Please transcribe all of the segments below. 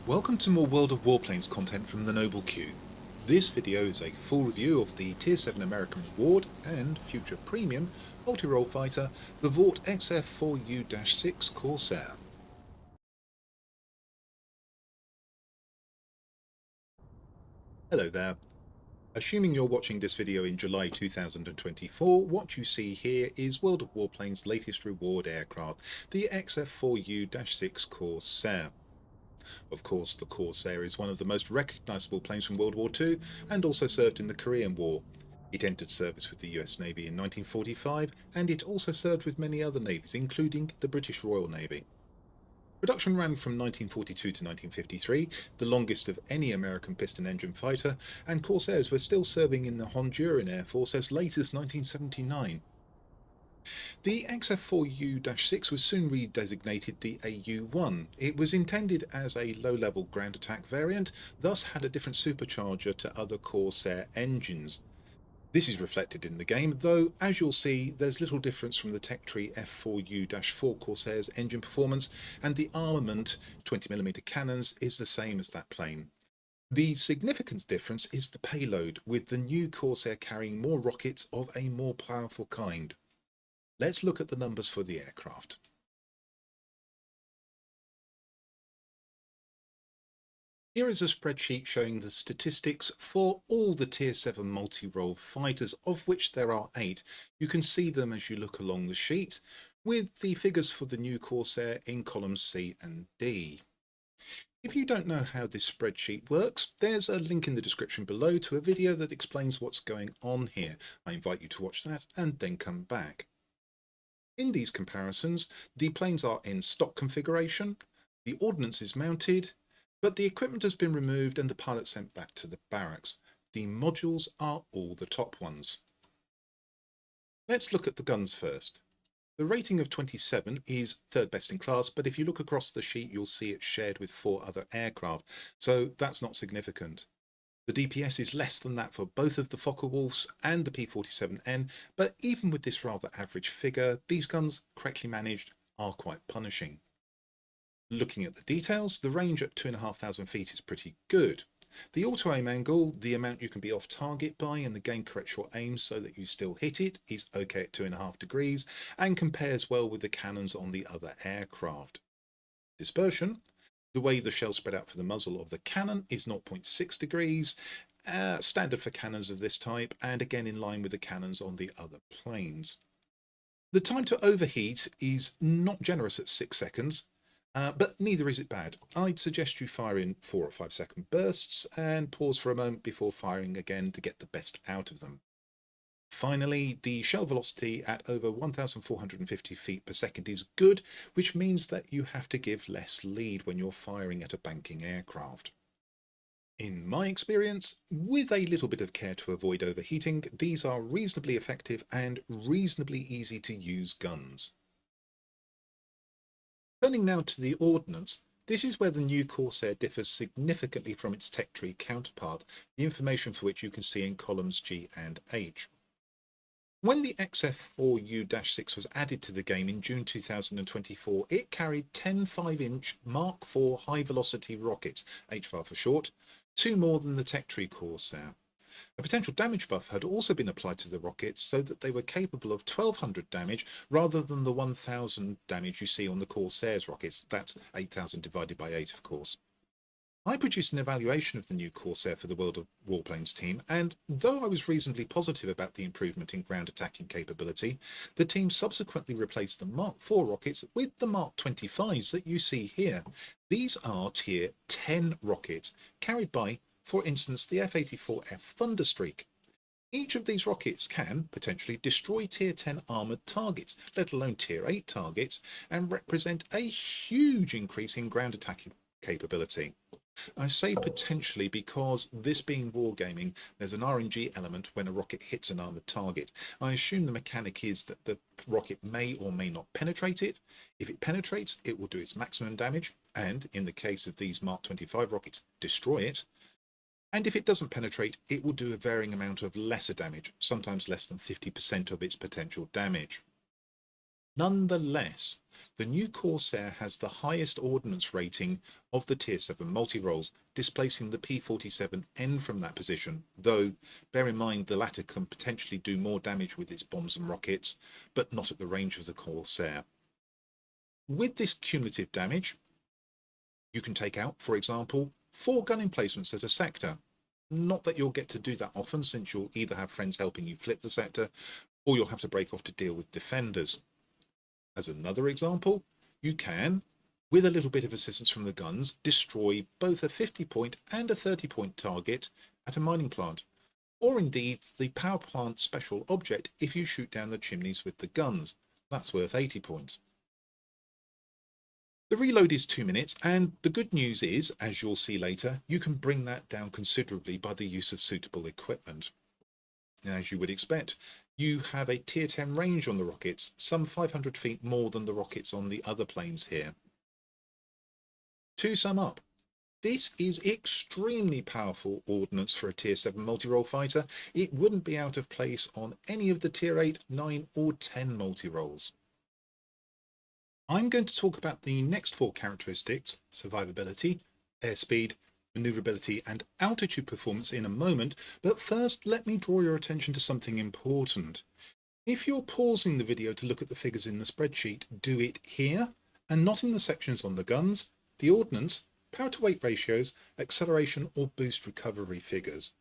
Welcome to more World of Warplanes content from the Noble Queue. This video is a full review of the Tier 7 American Reward and future premium multi-role fighter, the Vought XF4U-6 Corsair. Hello there. Assuming you're watching this video in July 2024, what you see here is World of Warplanes' latest reward aircraft, the XF4U-6 Corsair. Of course, the Corsair is one of the most recognisable planes from World War II and also served in the Korean War. It entered service with the US Navy in 1945 and it also served with many other navies, including the British Royal Navy. Production ran from 1942 to 1953, the longest of any American piston engine fighter, and Corsairs were still serving in the Honduran Air Force as late as 1979. The XF4U-6 was soon redesignated the AU-1. It was intended as a low-level ground attack variant, thus had a different supercharger to other Corsair engines. This is reflected in the game, though as you'll see there's little difference from the tech tree F4U-4 Corsair's engine performance, and the armament, 20mm cannons, is the same as that plane. The significant difference is the payload, with the new Corsair carrying more rockets of a more powerful kind. Let's look at the numbers for the aircraft. Here is a spreadsheet showing the statistics for all the Tier 7 multi-role fighters, of which there are 8. You can see them as you look along the sheet, with the figures for the new Corsair in columns C and D. If you don't know how this spreadsheet works, there's a link in the description below to a video that explains what's going on here. I invite you to watch that and then come back. In these comparisons, the planes are in stock configuration, the ordnance is mounted, but the equipment has been removed and the pilot sent back to the barracks. The modules are all the top ones. Let's look at the guns first. The rating of 27 is third best in class, but if you look across the sheet you'll see it's shared with 4 other aircraft, so that's not significant. The DPS is less than that for both of the Focke-Wulfs and the P-47N, but even with this rather average figure, these guns, correctly managed, are quite punishing. Looking at the details, the range at 2,500 feet is pretty good. The auto-aim angle, the amount you can be off target by, and the game corrects your aim so that you still hit it, is okay at 2.5 degrees, and compares well with the cannons on the other aircraft. Dispersion. The way the shell spread out for the muzzle of the cannon is 0.6 degrees, standard for cannons of this type, and again in line with the cannons on the other planes. The time to overheat is not generous at 6 seconds, but neither is it bad. I'd suggest you fire in 4 or 5 second bursts and pause for a moment before firing again to get the best out of them. Finally, the shell velocity at over 1,450 feet per second is good, which means that you have to give less lead when you're firing at a banking aircraft. In my experience, with a little bit of care to avoid overheating, these are reasonably effective and reasonably easy to use guns. Turning now to the ordnance, this is where the new Corsair differs significantly from its tech tree counterpart, the information for which you can see in columns G and H. When the XF4U-6 was added to the game in June 2024, it carried 10 5-inch Mark IV high-velocity rockets, HVAR for short, 2 more than the tech tree Corsair. A potential damage buff had also been applied to the rockets so that they were capable of 1200 damage rather than the 1000 damage you see on the Corsair's rockets. That's 8000 divided by 8, of course. I produced an evaluation of the new Corsair for the World of Warplanes team, and though I was reasonably positive about the improvement in ground attacking capability, the team subsequently replaced the Mark IV rockets with the Mark 25s that you see here. These are Tier 10 rockets, carried by, for instance, the F-84F Thunderstreak. Each of these rockets can potentially destroy Tier 10 armoured targets, let alone Tier 8 targets, and represent a huge increase in ground attacking capability. I say potentially because, this being wargaming, there's an RNG element when a rocket hits an armoured target. I assume the mechanic is that the rocket may or may not penetrate it. If it penetrates, it will do its maximum damage, and, in the case of these Mark 25 rockets, destroy it. And if it doesn't penetrate, it will do a varying amount of lesser damage, sometimes less than 50% of its potential damage. Nonetheless, the new Corsair has the highest ordnance rating of the Tier 7 multiroles, displacing the P-47N from that position, though bear in mind the latter can potentially do more damage with its bombs and rockets, but not at the range of the Corsair. With this cumulative damage, you can take out, for example, 4 gun emplacements at a sector. Not that you'll get to do that often, since you'll either have friends helping you flip the sector, or you'll have to break off to deal with defenders. As another example, you can, with a little bit of assistance from the guns, destroy both a 50-point and a 30-point target at a mining plant, or indeed the power plant special object if you shoot down the chimneys with the guns. That's worth 80 points. The reload is 2 minutes, and the good news is, as you'll see later, you can bring that down considerably by the use of suitable equipment. As you would expect, you have a tier 10 range on the rockets, some 500 feet more than the rockets on the other planes here. To sum up, this is extremely powerful ordnance for a tier 7 multi-role fighter. It wouldn't be out of place on any of the tier 8, 9 or 10 multi-roles. I'm going to talk about the next 4 characteristics: survivability, airspeed, maneuverability and altitude performance in a moment, but first let me draw your attention to something important. If you're pausing the video to look at the figures in the spreadsheet, do it here and not in the sections on the guns, the ordnance, power to weight ratios, acceleration or boost recovery figures.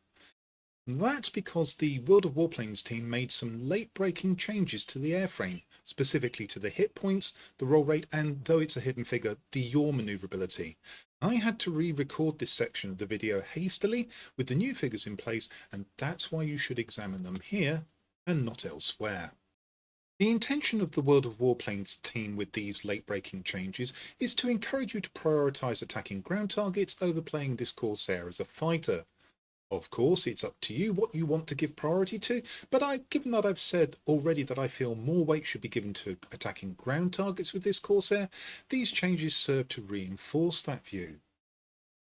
That's because the World of Warplanes team made some late-breaking changes to the airframe, specifically to the hit points, the roll rate, and, though it's a hidden figure, the yaw maneuverability. I had to re-record this section of the video hastily with the new figures in place, and that's why you should examine them here and not elsewhere. The intention of the World of Warplanes team with these late-breaking changes is to encourage you to prioritise attacking ground targets over playing this Corsair as a fighter. Of course, it's up to you what you want to give priority to, but given that I've said already that I feel more weight should be given to attacking ground targets with this Corsair, these changes serve to reinforce that view.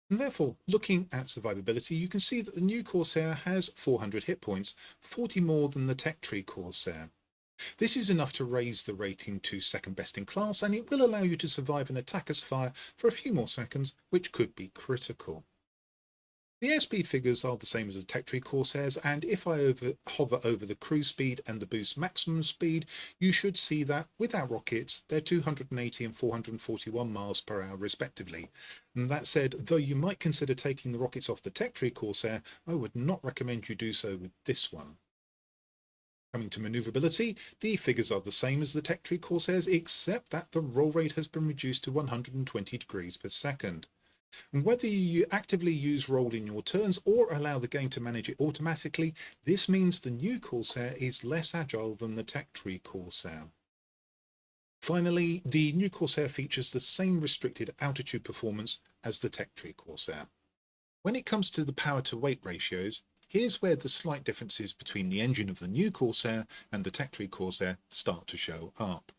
And therefore, looking at survivability, you can see that the new Corsair has 400 hit points, 40 more than the Tech Tree Corsair. This is enough to raise the rating to second best in class, and it will allow you to survive an attacker's fire for a few more seconds, which could be critical. The airspeed figures are the same as the Tech Tree Corsairs, and if I hover over the cruise speed and the boost maximum speed, you should see that with our rockets, they're 280 and 441 miles per hour respectively. And that said, though you might consider taking the rockets off the Tech Tree Corsair, I would not recommend you do so with this one. Coming to manoeuvrability, the figures are the same as the Tech Tree Corsairs, except that the roll rate has been reduced to 120 degrees per second. And whether you actively use roll in your turns or allow the game to manage it automatically, this means the new Corsair is less agile than the Tech Tree Corsair. Finally, the new Corsair features the same restricted altitude performance as the Tech Tree Corsair. When it comes to the power to weight ratios, here's where the slight differences between the engine of the new Corsair and the Tech Tree Corsair start to show up.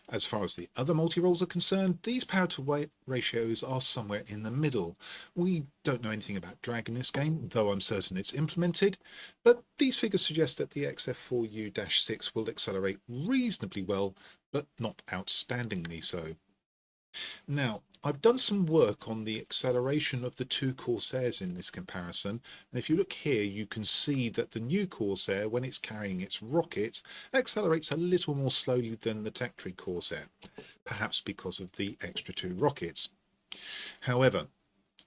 As far as the other multi-roles are concerned, these power to weight ratios are somewhere in the middle. We don't know anything about drag in this game, though I'm certain it's implemented, but these figures suggest that the XF4U-6 will accelerate reasonably well, but not outstandingly so. Now, I've done some work on the acceleration of the two Corsairs in this comparison, and if you look here you can see that the new Corsair, when it's carrying its rockets, accelerates a little more slowly than the Tech Tree Corsair, perhaps because of the extra 2 rockets. However,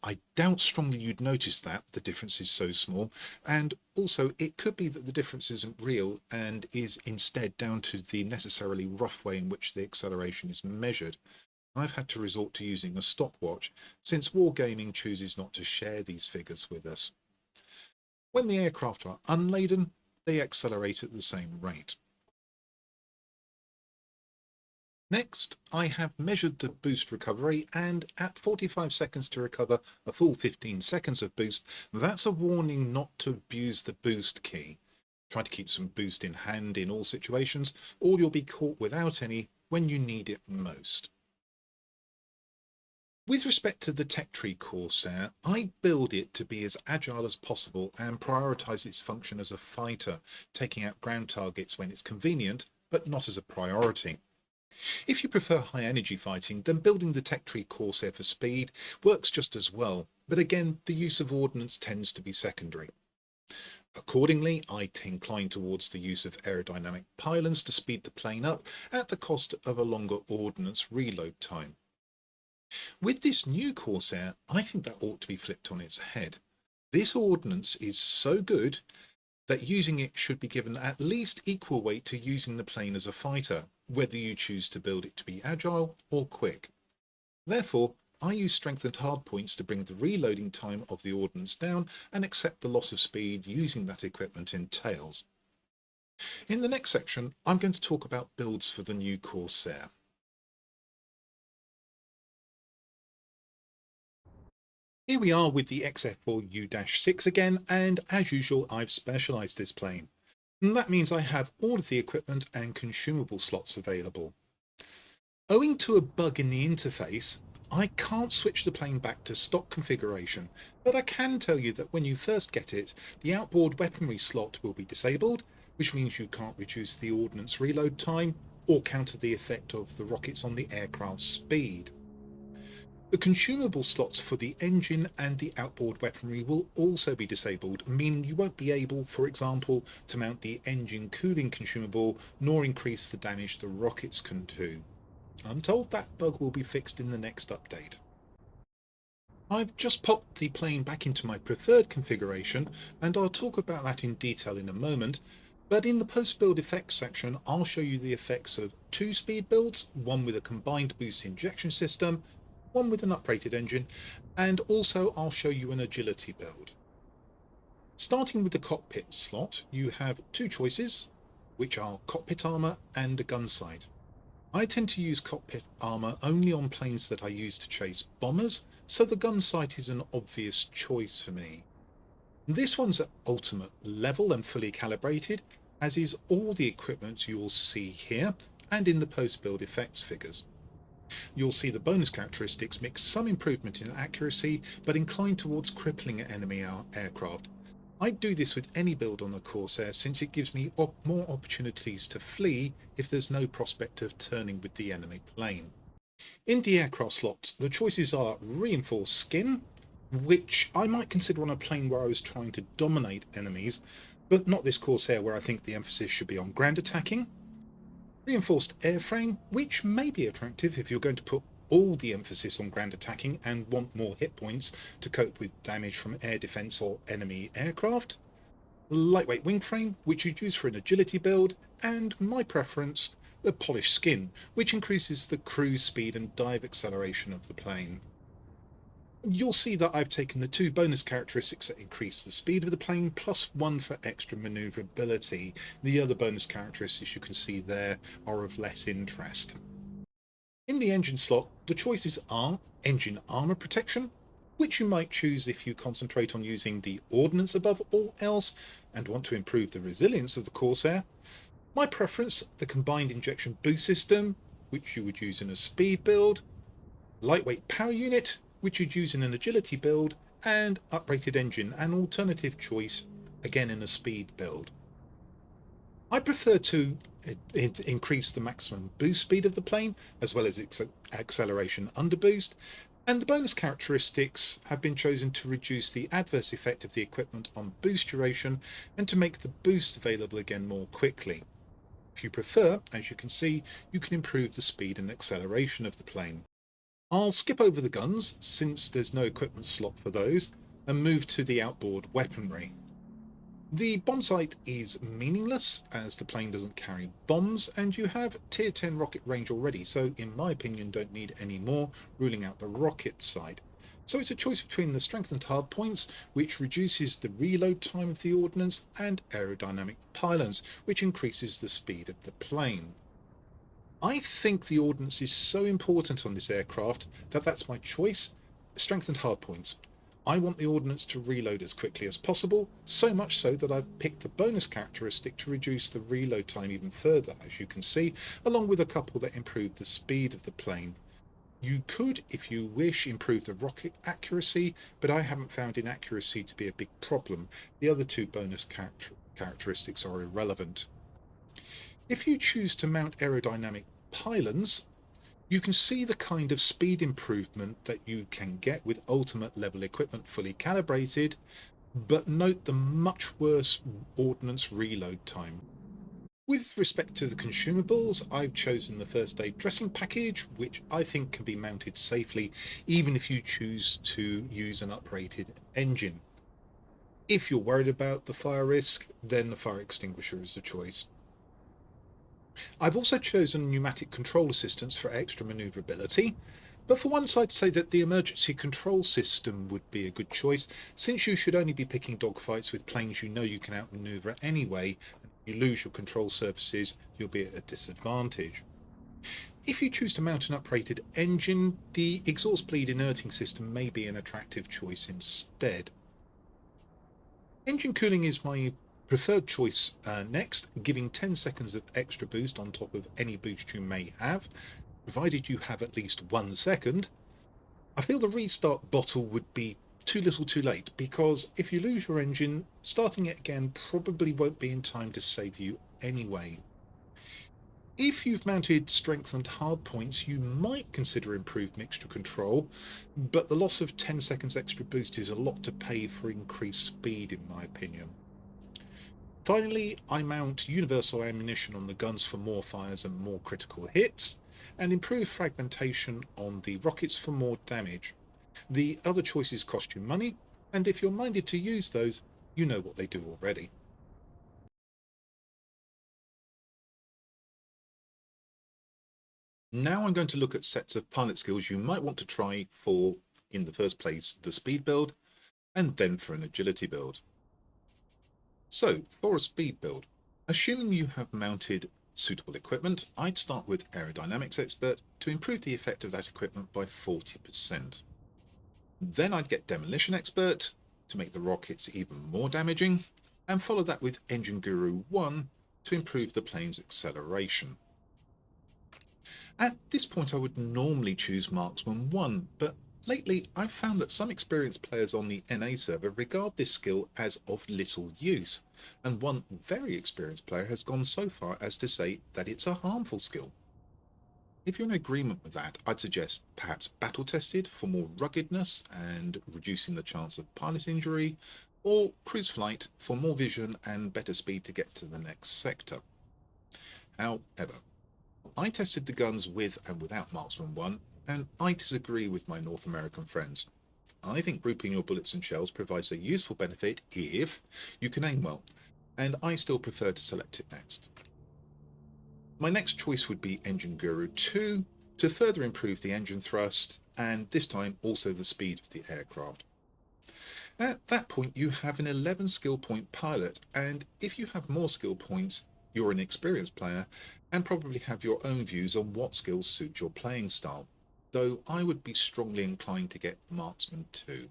I doubt strongly you'd notice that the difference is so small, and also it could be that the difference isn't real and is instead down to the necessarily rough way in which the acceleration is measured. I've had to resort to using a stopwatch, since Wargaming chooses not to share these figures with us. When the aircraft are unladen, they accelerate at the same rate. Next, I have measured the boost recovery, and at 45 seconds to recover a full 15 seconds of boost, that's a warning not to abuse the boost key. Try to keep some boost in hand in all situations, or you'll be caught without any when you need it most. With respect to the Tech Tree Corsair, I build it to be as agile as possible and prioritise its function as a fighter, taking out ground targets when it's convenient, but not as a priority. If you prefer high energy fighting, then building the tech tree Corsair for speed works just as well, but again the use of ordnance tends to be secondary. Accordingly, I incline towards the use of aerodynamic pylons to speed the plane up at the cost of a longer ordnance reload time. With this new Corsair, I think that ought to be flipped on its head. This ordnance is so good that using it should be given at least equal weight to using the plane as a fighter, whether you choose to build it to be agile or quick. Therefore, I use strengthened hardpoints to bring the reloading time of the ordnance down and accept the loss of speed using that equipment entails. In the next section, I'm going to talk about builds for the new Corsair. Here we are with the XF4U-6 again, and as usual I've specialised this plane. And that means I have all of the equipment and consumable slots available. Owing to a bug in the interface, I can't switch the plane back to stock configuration, but I can tell you that when you first get it, the outboard weaponry slot will be disabled, which means you can't reduce the ordnance reload time or counter the effect of the rockets on the aircraft's speed. The consumable slots for the engine and the outboard weaponry will also be disabled, meaning you won't be able, for example, to mount the engine cooling consumable nor increase the damage the rockets can do. I'm told that bug will be fixed in the next update. I've just popped the plane back into my preferred configuration, and I'll talk about that in detail in a moment, but in the post-build effects section I'll show you the effects of two speed builds, one with a combined boost injection system, one with an uprated engine, and also I'll show you an agility build. Starting with the cockpit slot, you have two choices, which are cockpit armour and a gun sight. I tend to use cockpit armour only on planes that I use to chase bombers, so the gun sight is an obvious choice for me. This one's at ultimate level and fully calibrated, as is all the equipment you'll see here and in the post-build effects figures. You'll see the bonus characteristics mix some improvement in accuracy, but incline towards crippling enemy aircraft. I'd do this with any build on the Corsair since it gives me more opportunities to flee if there's no prospect of turning with the enemy plane. In the aircraft slots, the choices are reinforced skin, which I might consider on a plane where I was trying to dominate enemies, but not this Corsair where I think the emphasis should be on ground attacking. Reinforced airframe, which may be attractive if you're going to put all the emphasis on ground attacking and want more hit points to cope with damage from air defense or enemy aircraft. Lightweight wing frame, which you'd use for an agility build, and my preference, the polished skin, which increases the cruise speed and dive acceleration of the plane. You'll see that I've taken the two bonus characteristics that increase the speed of the plane, plus one for extra manoeuvrability. The other bonus characteristics you can see there are of less interest. In the engine slot, the choices are engine armour protection, which you might choose if you concentrate on using the ordnance above all else and want to improve the resilience of the Corsair. My preference, the combined injection boost system, which you would use in a speed build, lightweight power unit, which you'd use in an agility build, and uprated engine, an alternative choice, again in a speed build. I prefer to increase the maximum boost speed of the plane, as well as acceleration under boost, and the bonus characteristics have been chosen to reduce the adverse effect of the equipment on boost duration and to make the boost available again more quickly. If you prefer, as you can see, you can improve the speed and acceleration of the plane. I'll skip over the guns, since there's no equipment slot for those, and move to the outboard weaponry. The bomb sight is meaningless, as the plane doesn't carry bombs, and you have tier 10 rocket range already, so in my opinion don't need any more, ruling out the rocket side. So it's a choice between the strengthened hardpoints, which reduces the reload time of the ordnance, and aerodynamic pylons, which increases the speed of the plane. I think the ordnance is so important on this aircraft that that's my choice. Strengthened hardpoints. I want the ordnance to reload as quickly as possible, so much so that I've picked the bonus characteristic to reduce the reload time even further, as you can see, along with a couple that improve the speed of the plane. You could, if you wish, improve the rocket accuracy, but I haven't found inaccuracy to be a big problem. The other two bonus characteristics are irrelevant. If you choose to mount aerodynamic pylons, you can see the kind of speed improvement that you can get with ultimate level equipment fully calibrated, but note the much worse ordnance reload time. With respect to the consumables, I've chosen the first aid dressing package, which I think can be mounted safely even if you choose to use an uprated engine. If you're worried about the fire risk, then the fire extinguisher is the choice. I've also chosen pneumatic control assistance for extra manoeuvrability, but for once I'd say that the emergency control system would be a good choice, since you should only be picking dogfights with planes you know you can outmaneuver anyway, and if you lose your control surfaces, you'll be at a disadvantage. If you choose to mount an uprated engine, the exhaust bleed inerting system may be an attractive choice instead. Engine cooling is my preferred choice next, giving 10 seconds of extra boost on top of any boost you may have, provided you have at least 1 second. I feel the restart bottle would be too little too late, because if you lose your engine, starting it again probably won't be in time to save you anyway. If you've mounted strengthened hard points, you might consider improved mixture control, but the loss of 10 seconds extra boost is a lot to pay for increased speed in my opinion. Finally, I mount universal ammunition on the guns for more fires and more critical hits, and improved fragmentation on the rockets for more damage. The other choices cost you money, and if you're minded to use those, you know what they do already. Now I'm going to look at sets of pilot skills you might want to try for, in the first place, the speed build, and then for an agility build. So, for a speed build, assuming you have mounted suitable equipment, I'd start with Aerodynamics Expert to improve the effect of that equipment by 40%. Then I'd get Demolition Expert to make the rockets even more damaging, and follow that with Engine Guru 1 to improve the plane's acceleration. At this point I would normally choose Marksman 1, but lately I've found that some experienced players on the NA server regard this skill as of little use, and one very experienced player has gone so far as to say that it's a harmful skill. If you're in agreement with that, I'd suggest perhaps Battle Tested for more ruggedness and reducing the chance of pilot injury, or Cruise Flight for more vision and better speed to get to the next sector. However, I tested the guns with and without Marksman 1, and I disagree with my North American friends. I think grouping your bullets and shells provides a useful benefit if you can aim well, and I still prefer to select it next. My next choice would be Engine Guru 2 to further improve the engine thrust, and this time also the speed of the aircraft. At that point you have an 11 skill point pilot, and if you have more skill points, you're an experienced player and probably have your own views on what skills suit your playing style, though I would be strongly inclined to get Marksman 2.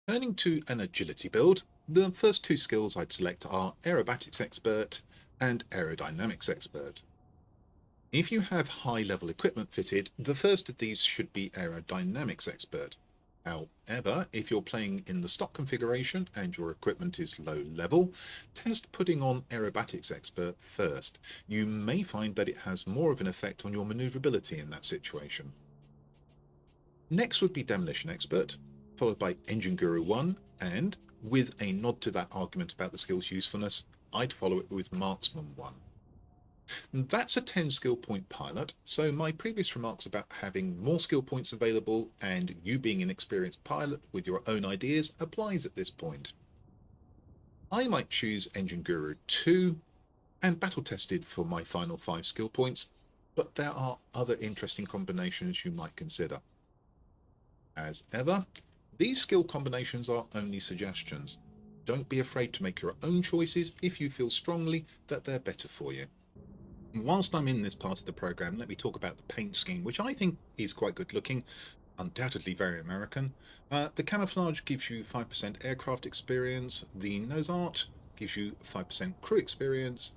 Turning to an agility build, the first two skills I'd select are Aerobatics Expert and Aerodynamics Expert. If you have high level equipment fitted, the first of these should be Aerodynamics Expert. However, if you're playing in the stock configuration and your equipment is low level, test putting on Aerobatics Expert first. You may find that it has more of an effect on your manoeuvrability in that situation. Next would be Demolition Expert, followed by Engine Guru 1, and, with a nod to that argument about the skill's usefulness, I'd follow it with Marksman 1. That's a 10 skill point pilot, so my previous remarks about having more skill points available and you being an experienced pilot with your own ideas applies at this point. I might choose Engine Guru 2 and Battle Tested for my final 5 skill points, but there are other interesting combinations you might consider. As ever, these skill combinations are only suggestions. Don't be afraid to make your own choices if you feel strongly that they're better for you. Whilst I'm in this part of the program, let me talk about the paint scheme, which I think is quite good looking, undoubtedly very American. The camouflage gives you 5% aircraft experience, the nose art gives you 5% crew experience,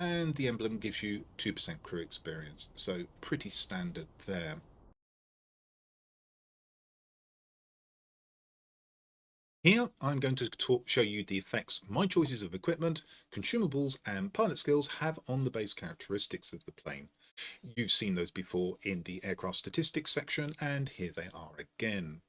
and the emblem gives you 2% crew experience, so pretty standard there. Here I'm going to show you the effects my choices of equipment, consumables and pilot skills have on the base characteristics of the plane. You've seen those before in the aircraft statistics section, and here they are again.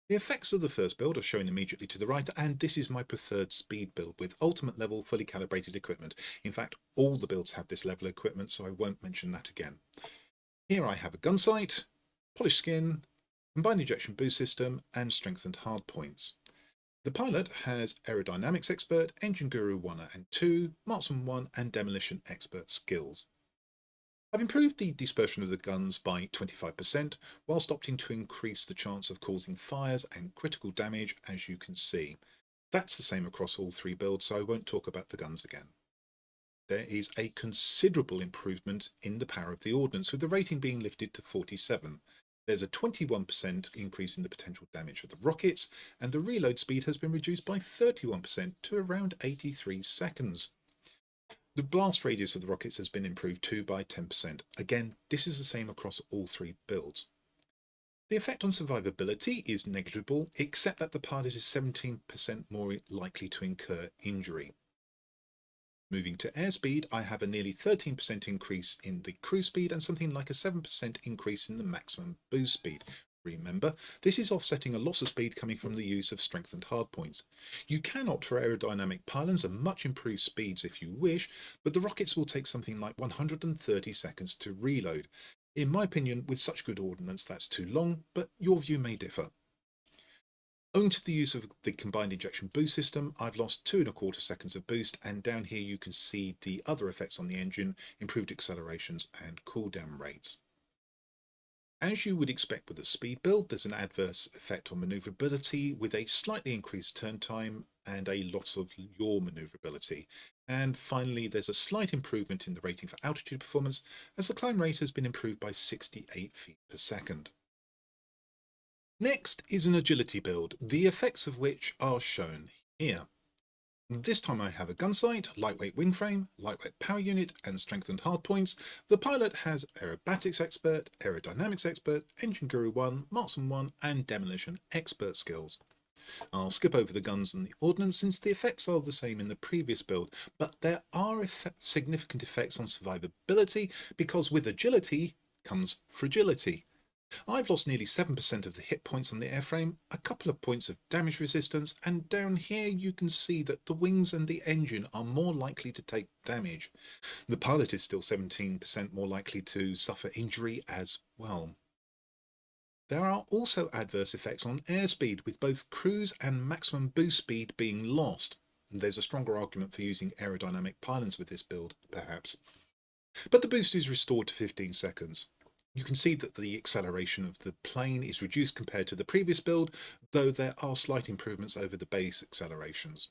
The effects of the first build are shown immediately to the right, and this is my preferred speed build with ultimate level fully calibrated equipment. In fact, all the builds have this level of equipment, so I won't mention that again. Here I have a gun sight, polished skin, combined injection boost system, and strengthened hardpoints. The pilot has Aerodynamics Expert, Engine Guru 1 and 2, Marksman 1 and Demolition Expert skills. I've improved the dispersion of the guns by 25%, whilst opting to increase the chance of causing fires and critical damage, as you can see. That's the same across all three builds, so I won't talk about the guns again. There is a considerable improvement in the power of the ordnance, with the rating being lifted to 47. There's a 21% increase in the potential damage of the rockets, and the reload speed has been reduced by 31% to around 83 seconds. The blast radius of the rockets has been improved too by 10%. Again, this is the same across all three builds. The effect on survivability is negligible, except that the pilot is 17% more likely to incur injury. Moving to airspeed, I have a nearly 13% increase in the cruise speed and something like a 7% increase in the maximum boost speed. Remember, this is offsetting a loss of speed coming from the use of strengthened hardpoints. You can opt for aerodynamic pylons and much improved speeds if you wish, but the rockets will take something like 130 seconds to reload. In my opinion, with such good ordnance, that's too long, but your view may differ. Owing to the use of the combined injection boost system, I've lost 2¼ seconds of boost, and down here you can see the other effects on the engine, improved accelerations and cooldown rates. As you would expect with a speed build, there's an adverse effect on manoeuvrability with a slightly increased turn time and a loss of yaw manoeuvrability. And finally, there's a slight improvement in the rating for altitude performance as the climb rate has been improved by 68 feet per second. Next is an agility build, the effects of which are shown here. This time I have a gun sight, lightweight wing frame, lightweight power unit and strengthened hardpoints. The pilot has Aerobatics Expert, Aerodynamics Expert, Engine Guru 1, Marksman 1 and Demolition Expert skills. I'll skip over the guns and the ordnance since the effects are the same in the previous build, but there are significant effects on survivability because with agility comes fragility. I've lost nearly 7% of the hit points on the airframe, a couple of points of damage resistance, and down here you can see that the wings and the engine are more likely to take damage. The pilot is still 17% more likely to suffer injury as well. There are also adverse effects on airspeed, with both cruise and maximum boost speed being lost. There's a stronger argument for using aerodynamic pylons with this build, perhaps. But the boost is restored to 15 seconds. You can see that the acceleration of the plane is reduced compared to the previous build, though there are slight improvements over the base accelerations.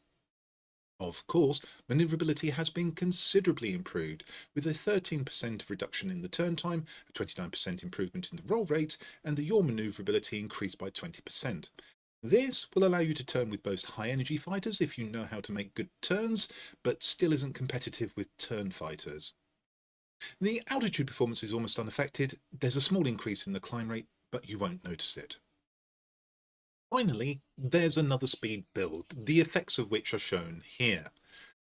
Of course, manoeuvrability has been considerably improved, with a 13% reduction in the turn time, a 29% improvement in the roll rate, and the yaw manoeuvrability increased by 20%. This will allow you to turn with most high-energy fighters if you know how to make good turns, but still isn't competitive with turn fighters. The altitude performance is almost unaffected. There's a small increase in the climb rate, but you won't notice it. Finally, there's another speed build, the effects of which are shown here.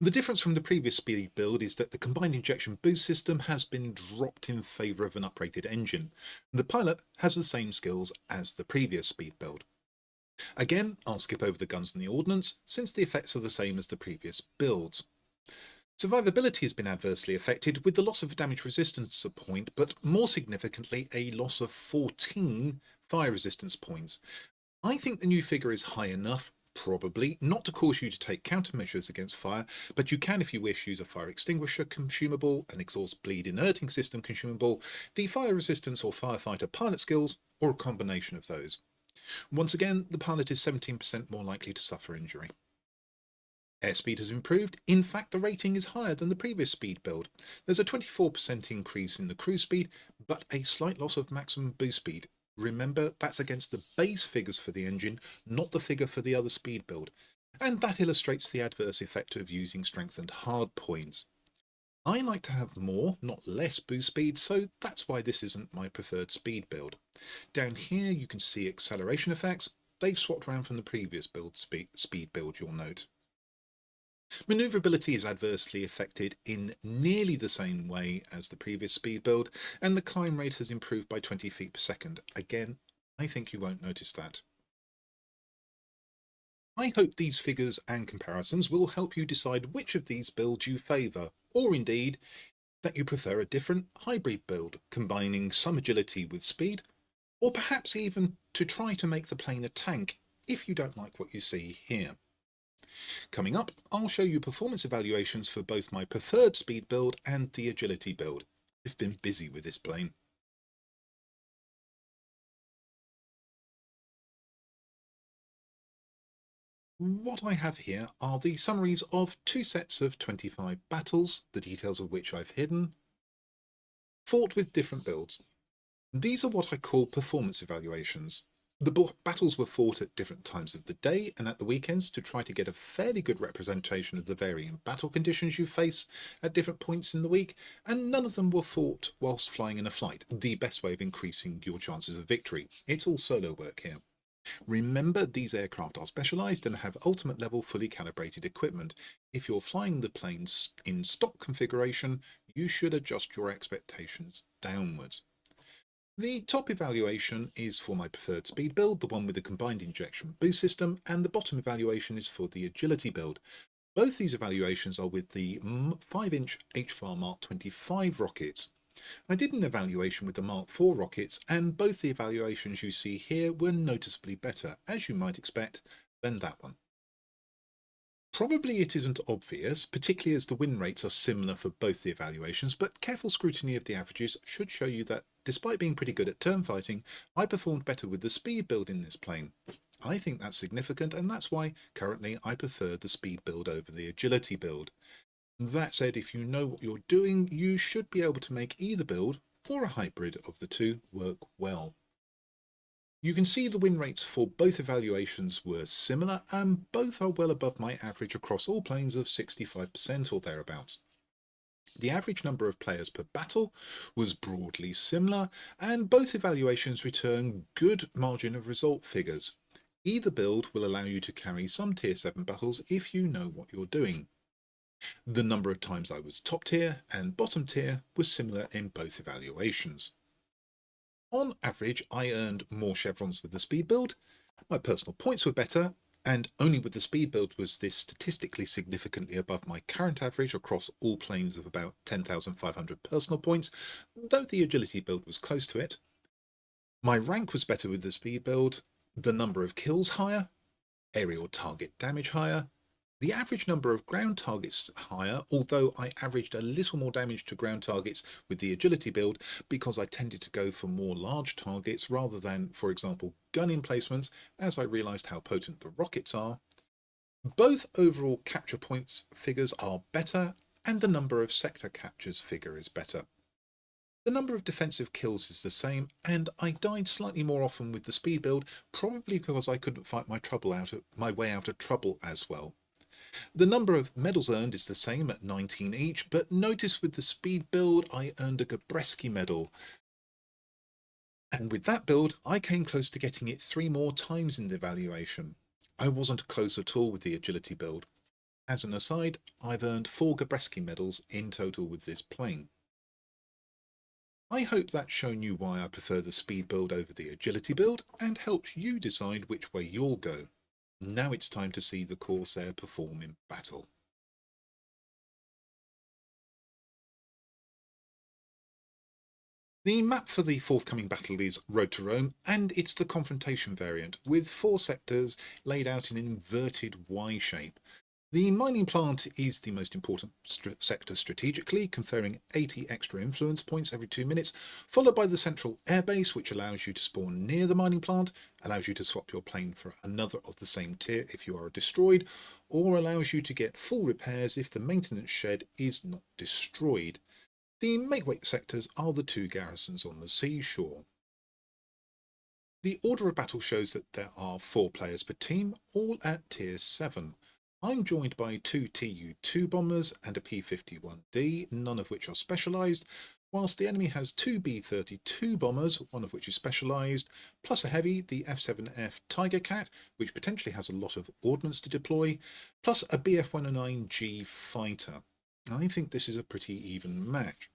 The difference from the previous speed build is that the combined injection boost system has been dropped in favour of an uprated engine. The pilot has the same skills as the previous speed build. Again, I'll skip over the guns and the ordnance, since the effects are the same as the previous builds. Survivability has been adversely affected with the loss of damage resistance point, but more significantly a loss of 14 fire resistance points. I think the new figure is high enough, probably, not to cause you to take countermeasures against fire, but you can, if you wish, use a fire extinguisher consumable, an exhaust bleed inerting system consumable, the fire resistance or firefighter pilot skills, or a combination of those. Once again, the pilot is 17% more likely to suffer injury. Airspeed has improved. In fact, the rating is higher than the previous speed build. There's a 24% increase in the cruise speed, but a slight loss of maximum boost speed. Remember, that's against the base figures for the engine, not the figure for the other speed build. And that illustrates the adverse effect of using strengthened hardpoints. I like to have more, not less boost speed, so that's why this isn't my preferred speed build. Down here you can see acceleration effects. They've swapped around from the previous build speed build, you'll note. Manoeuvrability is adversely affected in nearly the same way as the previous speed build, and the climb rate has improved by 20 feet per second. Again, I think you won't notice that. I hope these figures and comparisons will help you decide which of these builds you favour, or indeed, that you prefer a different hybrid build, combining some agility with speed, or perhaps even to try to make the plane a tank if you don't like what you see here. Coming up, I'll show you performance evaluations for both my preferred speed build and the agility build. I've been busy with this plane. What I have here are the summaries of two sets of 25 battles, the details of which I've hidden, fought with different builds. These are what I call performance evaluations. The battles were fought at different times of the day and at the weekends to try to get a fairly good representation of the varying battle conditions you face at different points in the week, and none of them were fought whilst flying in a flight, the best way of increasing your chances of victory. It's all solo work here. Remember, these aircraft are specialised and have ultimate level fully calibrated equipment. If you're flying the planes in stock configuration, you should adjust your expectations downwards. The top evaluation is for my preferred speed build, the one with the combined injection boost system, and the bottom evaluation is for the agility build. Both these evaluations are with the 5-inch HFAR Mark 25 rockets. I did an evaluation with the Mark IV rockets, and both the evaluations you see here were noticeably better, as you might expect, than that one. Probably it isn't obvious, particularly as the win rates are similar for both the evaluations, but careful scrutiny of the averages should show you that, despite being pretty good at turn fighting, I performed better with the speed build in this plane. I think that's significant, and that's why currently I prefer the speed build over the agility build. That said, if you know what you're doing, you should be able to make either build, or a hybrid of the two, work well. You can see the win rates for both evaluations were similar, and both are well above my average across all planes of 65% or thereabouts. The average number of players per battle was broadly similar, and both evaluations return good margin of result figures. Either build will allow you to carry some Tier 7 battles if you know what you're doing. The number of times I was top tier and bottom tier was similar in both evaluations. On average, I earned more chevrons with the speed build, my personal points were better, and only with the speed build was this statistically significantly above my current average across all planes of about 10,500 personal points, though the agility build was close to it. My rank was better with the speed build, the number of kills higher, aerial target damage higher, the average number of ground targets higher, although I averaged a little more damage to ground targets with the agility build because I tended to go for more large targets rather than, for example, gun emplacements, as I realised how potent the rockets are. Both overall capture points figures are better, and the number of sector captures figure is better. The number of defensive kills is the same, and I died slightly more often with the speed build, probably because I couldn't fight my way out of trouble as well. The number of medals earned is the same at 19 each, but notice with the speed build I earned a Gabreski medal. And with that build, I came close to getting it 3 more times in the evaluation. I wasn't close at all with the agility build. As an aside, I've earned 4 Gabreski medals in total with this plane. I hope that's shown you why I prefer the speed build over the agility build and helps you decide which way you'll go. Now it's time to see the Corsair perform in battle. The map for the forthcoming battle is Road to Rome, and it's the confrontation variant, with 4 sectors laid out in an inverted Y shape. The mining plant is the most important sector strategically, conferring 80 extra influence points every 2 minutes, followed by the central airbase, which allows you to spawn near the mining plant, allows you to swap your plane for another of the same tier if you are destroyed, or allows you to get full repairs if the maintenance shed is not destroyed. The makeweight sectors are the 2 garrisons on the seashore. The order of battle shows that there are 4 players per team, all at tier 7. I'm joined by 2 Tu-2 bombers and a P-51D, none of which are specialised, whilst the enemy has two B-32 bombers, one of which is specialised, plus a heavy, the F-7F Tiger Cat, which potentially has a lot of ordnance to deploy, plus a Bf-109G fighter. I think this is a pretty even match.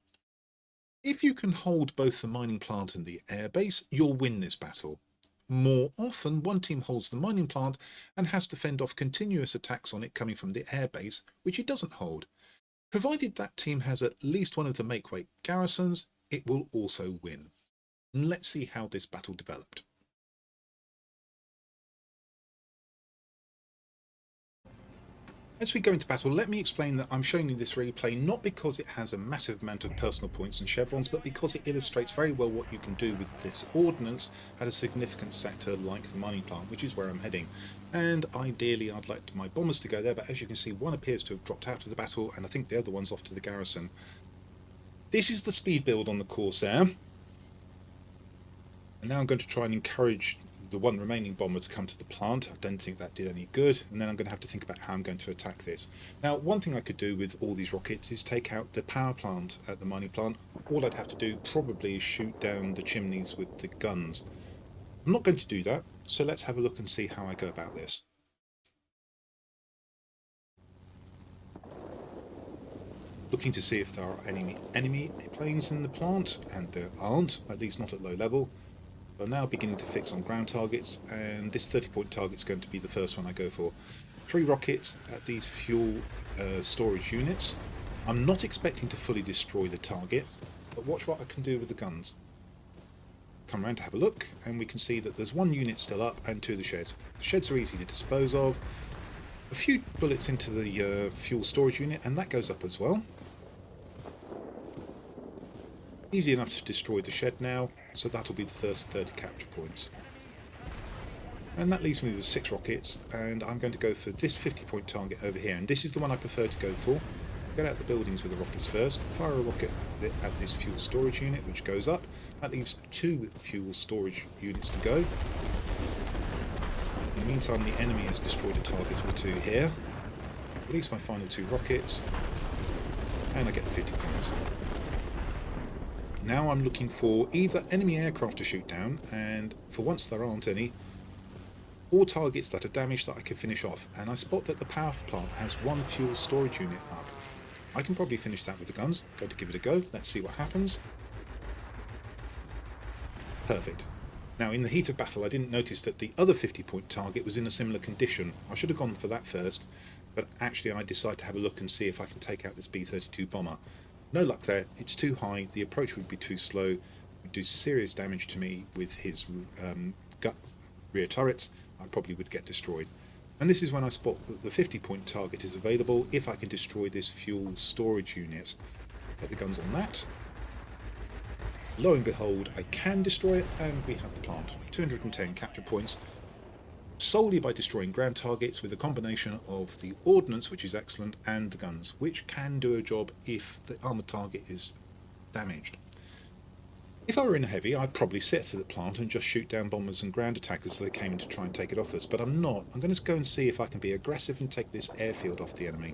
If you can hold both the mining plant and the airbase, you'll win this battle. More often, one team holds the mining plant and has to fend off continuous attacks on it coming from the airbase, which it doesn't hold. Provided that team has at least one of the make-weight garrisons, it will also win. And let's see how this battle developed. As we go into battle, let me explain that I'm showing you this replay not because it has a massive amount of personal points and chevrons, but because it illustrates very well what you can do with this ordnance at a significant sector like the mining plant, which is where I'm heading. And ideally I'd like my bombers to go there, but as you can see, one appears to have dropped out of the battle, and I think the other one's off to the garrison. This is the speed build on the Corsair. And now I'm going to try and encourage the one remaining bomber to come to the plant. I don't think that did any good, and then I'm going to have to think about how I'm going to attack this. Now, one thing I could do with all these rockets is take out the power plant at the mining plant. All I'd have to do probably is shoot down the chimneys with the guns. I'm not going to do that, so let's have a look and see how I go about this. Looking to see if there are any enemy planes in the plant, and there aren't, at least not at low level. I'm now beginning to fix on ground targets, and this 30-point target is going to be the first one I go for. 3 rockets at these fuel storage units. I'm not expecting to fully destroy the target, but watch what I can do with the guns. Come around to have a look, and we can see that there's 1 unit still up and 2 of the sheds. The sheds are easy to dispose of. A few bullets into the fuel storage unit, and that goes up as well. Easy enough to destroy the shed now, so that'll be the first 30 capture points. And that leaves me with 6 rockets, and I'm going to go for this 50-point target over here, and this is the one I prefer to go for. Get out the buildings with the rockets first, fire a rocket at this fuel storage unit, which goes up. That leaves 2 fuel storage units to go. In the meantime, the enemy has destroyed a target or 2 here. Release my final 2 rockets, and I get the 50 points. Now I'm looking for either enemy aircraft to shoot down, and for once there aren't any, or targets that are damaged that I can finish off. And I spot that the power plant has 1 fuel storage unit up. I can probably finish that with the guns. Going to give it a go. Let's see what happens. Perfect. Now, in the heat of battle, I didn't notice that the other 50-point target was in a similar condition. I should have gone for that first, but actually I decided to have a look and see if I can take out this B-32 bomber. No luck there, it's too high, the approach would be too slow, it would do serious damage to me with his rear turrets. I probably would get destroyed. And this is when I spot that the 50-point target is available if I can destroy this fuel storage unit. Get the guns on that. Lo and behold, I can destroy it, and we have the plant. 210 capture points, solely by destroying ground targets with a combination of the ordnance, which is excellent, and the guns, which can do a job if the armoured target is damaged. If I were in a heavy, I'd probably sit to the plant and just shoot down bombers and ground attackers as they came in to try and take it off us, but I'm not. I'm going to go and see if I can be aggressive and take this airfield off the enemy.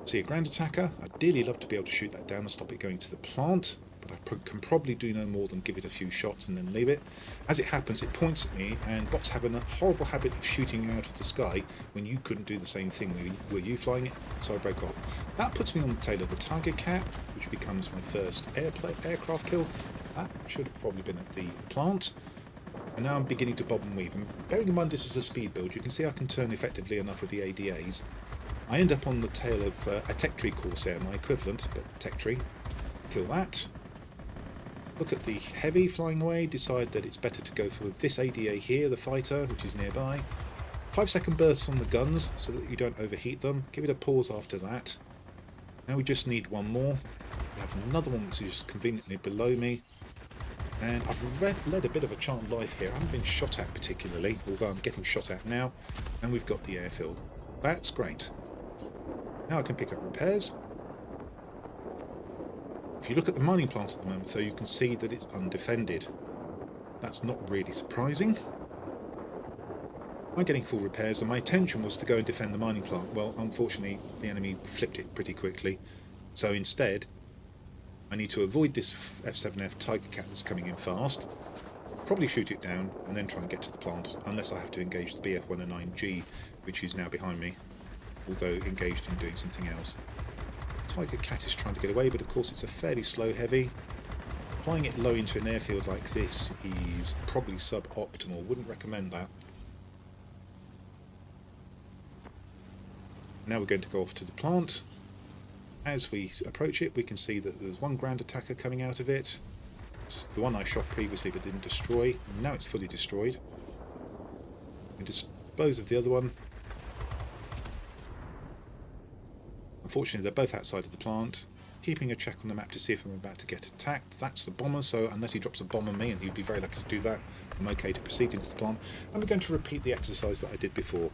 See a ground attacker. I'd dearly love to be able to shoot that down and stop it going to the plant, but I can probably do no more than give it a few shots and then leave it. As it happens, it points at me, and bots have a horrible habit of shooting you out of the sky when you couldn't do the same thing. Were you flying it? So I broke off. That puts me on the tail of the Tiger Cat, which becomes my first aircraft kill. That should have probably been at the plant. And now I'm beginning to bob and weave. And bearing in mind this is a speed build, you can see I can turn effectively enough with the ADAs. I end up on the tail of a Tech Tree Corsair, my equivalent, but Tech Tree. Kill that. Look at the heavy flying away, decide that it's better to go for this ADA here, the fighter, which is nearby. 5-second bursts on the guns so that you don't overheat them. Give it a pause after that. Now we just need one more. We have another one which is conveniently below me. And I've led a bit of a charmed life here. I haven't been shot at particularly, although I'm getting shot at now. And we've got the airfield. That's great. Now I can pick up repairs. If you look at the mining plant at the moment, though, you can see that it's undefended. That's not really surprising. I'm getting full repairs, and my intention was to go and defend the mining plant. Well, unfortunately, the enemy flipped it pretty quickly. So instead, I need to avoid this F7F Tiger Cat that's coming in fast, probably shoot it down, and then try and get to the plant, unless I have to engage the BF-109G, which is now behind me, although engaged in doing something else. Tiger Cat is trying to get away, but of course it's a fairly slow heavy. Flying it low into an airfield like this is probably suboptimal, wouldn't recommend that. Now we're going to go off to the plant. As we approach it, we can see that there's one ground attacker coming out of it. It's the one I shot previously but didn't destroy. Now it's fully destroyed. We can dispose of the other one. Unfortunately, they're both outside of the plant. Keeping a check on the map to see if I'm about to get attacked. That's the bomber, so unless he drops a bomb on me, and he'd be very lucky to do that, I'm okay to proceed into the plant. And we're going to repeat the exercise that I did before.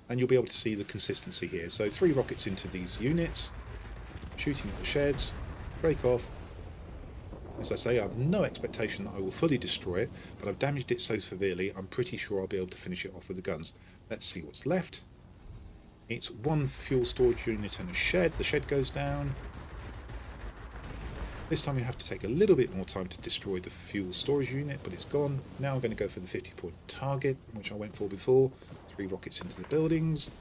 And you'll be able to see the consistency here. So 3 rockets into these units, shooting at the sheds, break off. As I say, I have no expectation that I will fully destroy it, but I've damaged it so severely, I'm pretty sure I'll be able to finish it off with the guns. Let's see what's left. It's 1 fuel storage unit and a shed. The shed goes down. This time you have to take a little bit more time to destroy the fuel storage unit, but it's gone. Now I'm going to go for the 50-point target, which I went for before. 3 rockets into the buildings.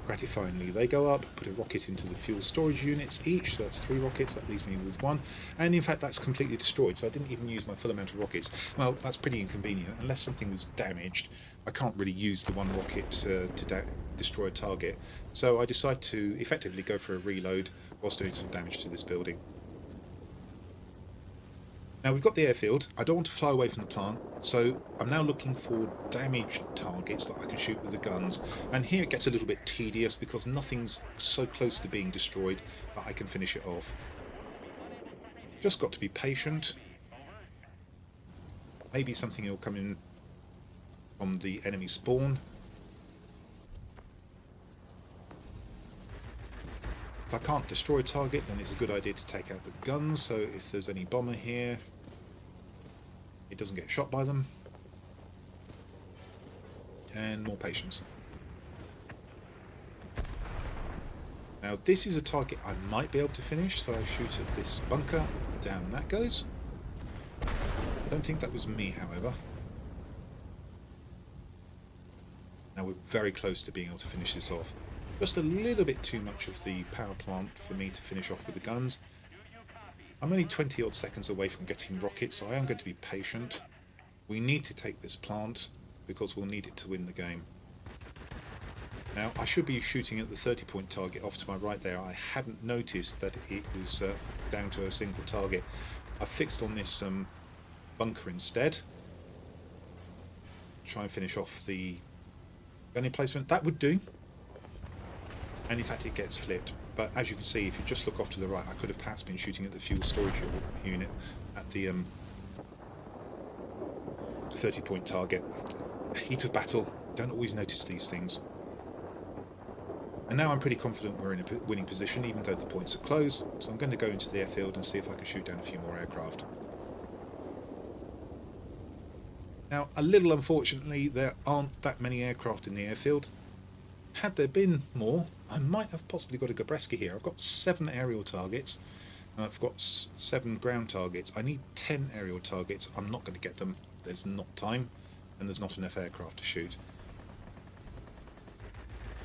Gratifyingly, they go up, put a rocket into the fuel storage units each, so that's 3 rockets, that leaves me with 1, and in fact that's completely destroyed, so I didn't even use my full amount of rockets. Well, that's pretty inconvenient. Unless something was damaged, I can't really use the 1 rocket to destroy a target, so I decide to effectively go for a reload whilst doing some damage to this building. Now we've got the airfield. I don't want to fly away from the plant, so I'm now looking for damaged targets that I can shoot with the guns. And here it gets a little bit tedious because nothing's so close to being destroyed that I can finish it off. Just got to be patient. Maybe something will come in from the enemy spawn. If I can't destroy a target, then it's a good idea to take out the guns, so if there's any bomber here, it doesn't get shot by them. And more patience. Now this is a target I might be able to finish, so I shoot at this bunker. Down that goes. I don't think that was me, however. Now we're very close to being able to finish this off. Just a little bit too much of the power plant for me to finish off with the guns. I'm only 20 odd seconds away from getting rockets, so I am going to be patient. We need to take this plant because we'll need it to win the game. Now I should be shooting at the 30-point target off to my right there. I hadn't noticed that it was down to a single target. I fixed on this bunker instead. Try and finish off the gun emplacement. That would do. And in fact it gets flipped, but as you can see, if you just look off to the right, I could have perhaps been shooting at the fuel storage unit at the 30-point target. Heat of battle, don't always notice these things. And now I'm pretty confident we're in a winning position, even though the points are close, so I'm going to go into the airfield and see if I can shoot down a few more aircraft. Now, a little unfortunately, there aren't that many aircraft in the airfield. Had there been more, I might have possibly got a Gabreski here. I've got 7 aerial targets, and I've got 7 ground targets. I need 10 aerial targets. I'm not going to get them. There's not time, and there's not enough aircraft to shoot.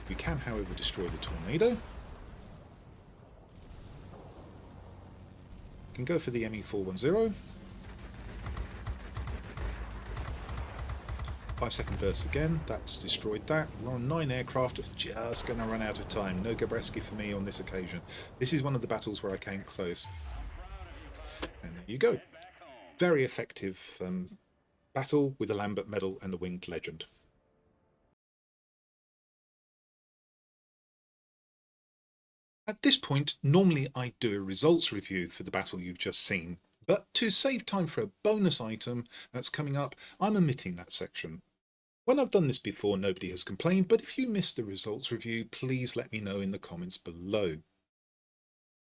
We can, however, destroy the Tornado. We can go for the ME410. 5-second burst again, that's destroyed that. We're on 9 aircraft, just going to run out of time. No Gabreski for me on this occasion. This is one of the battles where I came close. And there you go. Very effective battle with a Lambert Medal and a Winged Legend. At this point, normally I do a results review for the battle you've just seen, but to save time for a bonus item that's coming up, I'm omitting that section. When I've done this before, nobody has complained, but if you missed the results review, please let me know in the comments below.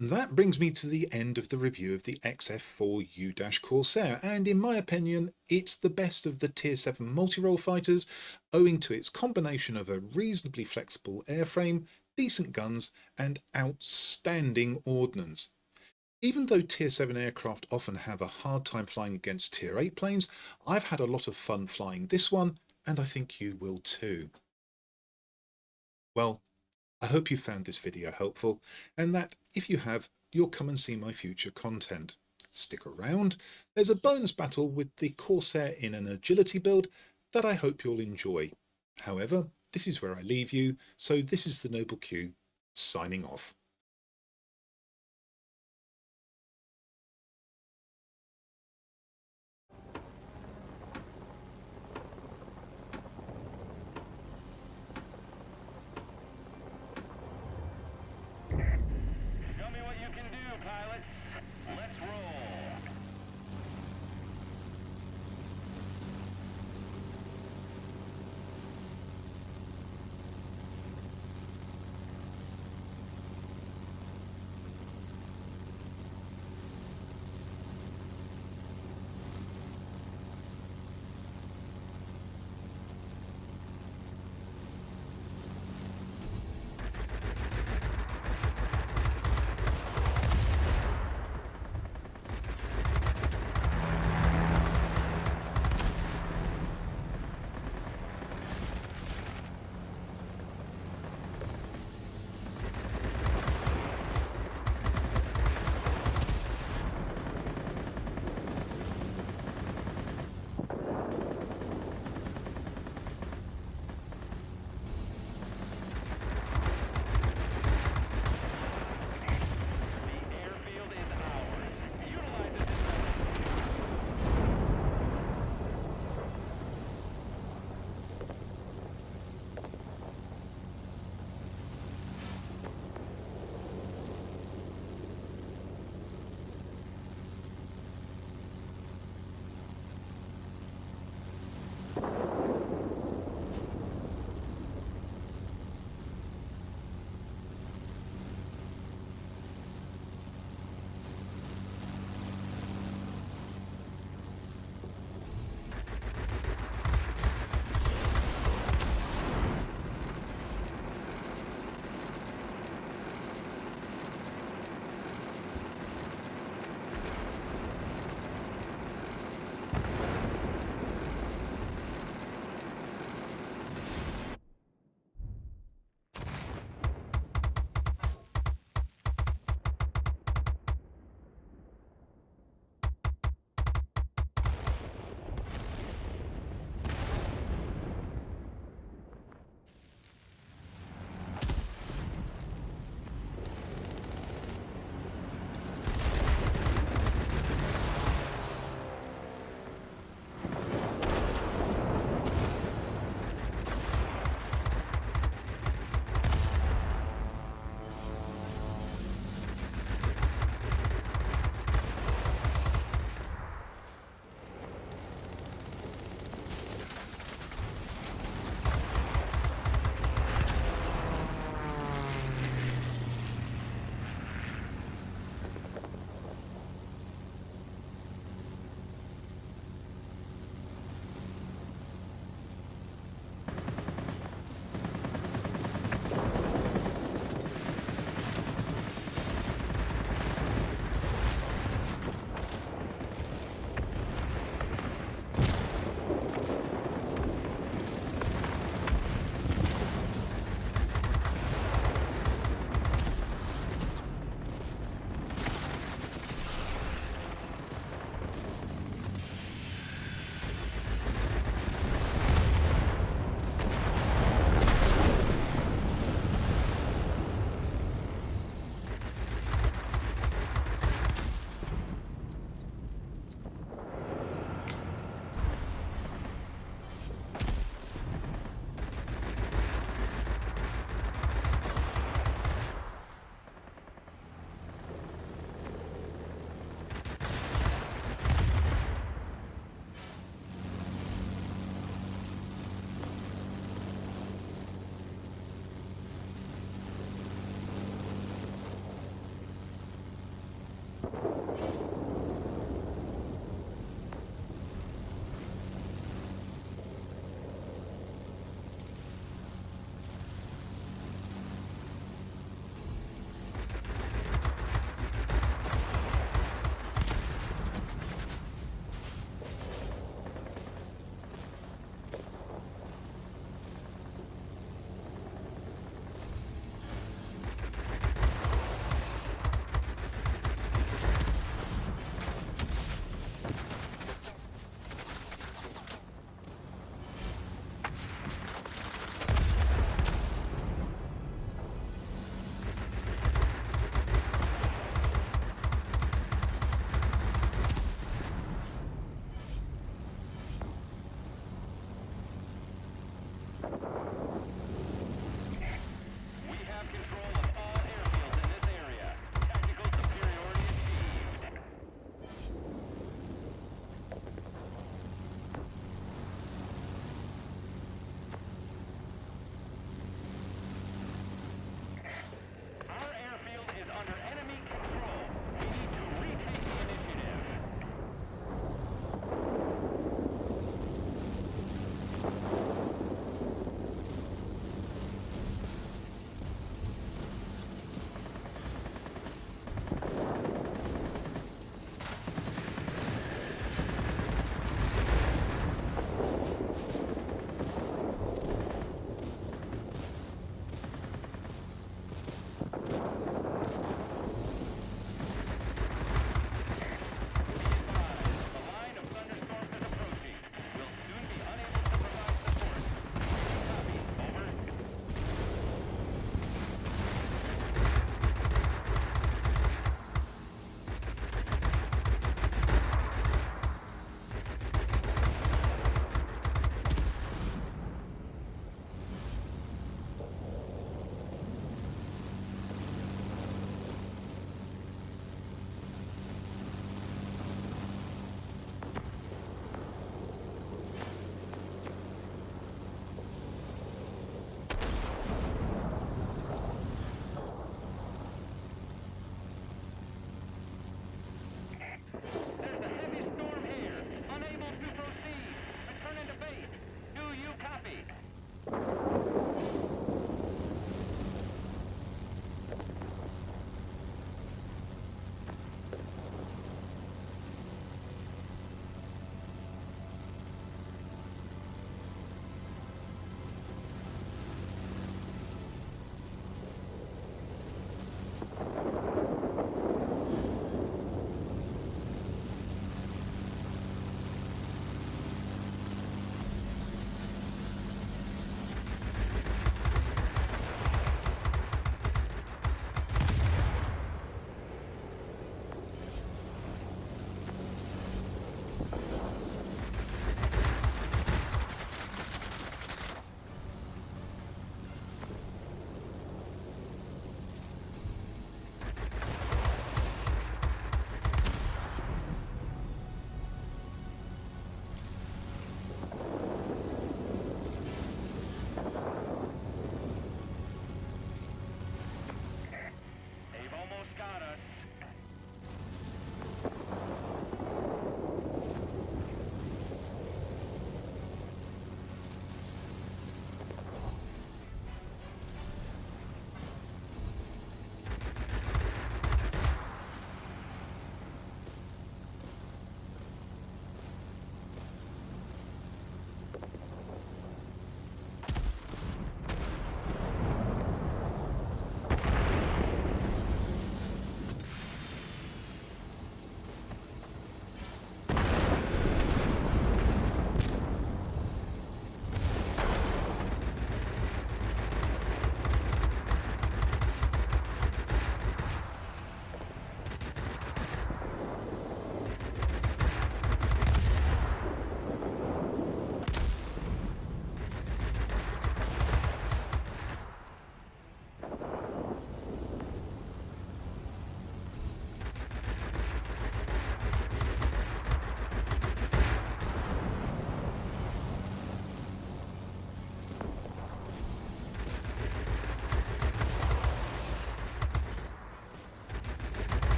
That brings me to the end of the review of the XF4U-6 Corsair, and in my opinion, it's the best of the Tier 7 multi-role fighters, owing to its combination of a reasonably flexible airframe, decent guns and outstanding ordnance. Even though Tier 7 aircraft often have a hard time flying against Tier 8 planes, I've had a lot of fun flying this one, and I think you will too. Well, I hope you found this video helpful, and that if you have, you'll come and see my future content. Stick around, there's a bonus battle with the Corsair in an agility build that I hope you'll enjoy. However, this is where I leave you, so this is the Noble Q, signing off.